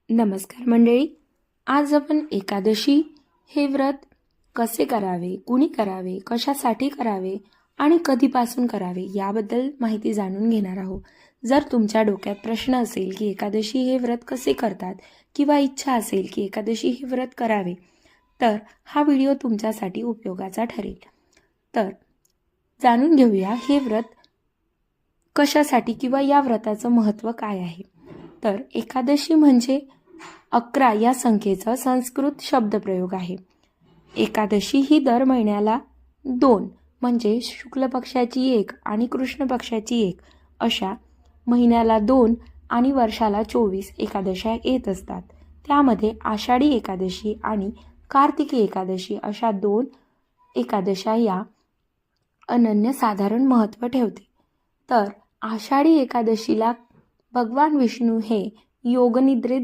नमस्कार मंडळी. आज आपण एकादशी हे व्रत कसे करावे, कुणी करावे, कशासाठी करावे आणि कधीपासून करावे याबद्दल माहिती जाणून घेणार आहोत. जर तुमच्या डोक्यात प्रश्न असेल की एकादशी हे व्रत कसे करतात किंवा इच्छा असेल की एकादशी हे व्रत करावे, तर हा व्हिडिओ तुमच्यासाठी उपयोगाचा ठरेल. तर जाणून घेऊया हे व्रत कशासाठी किंवा या व्रताचं महत्त्व काय आहे. तर एकादशी म्हणजे 11 या संख्येचा संस्कृत शब्दप्रयोग आहे. एकादशी ही दर महिन्याला 2 म्हणजे शुक्ल पक्षाची 1 आणि कृष्ण पक्षाची 1 अशा महिन्याला 2 आणि वर्षाला 24 एकादशा येत असतात. त्यामध्ये आषाढी एकादशी आणि कार्तिकी एकादशी अशा 2 एकादशा या अनन्यसाधारण महत्त्व ठेवते. तर आषाढी एकादशीला भगवान विष्णू हे योगनिद्रेत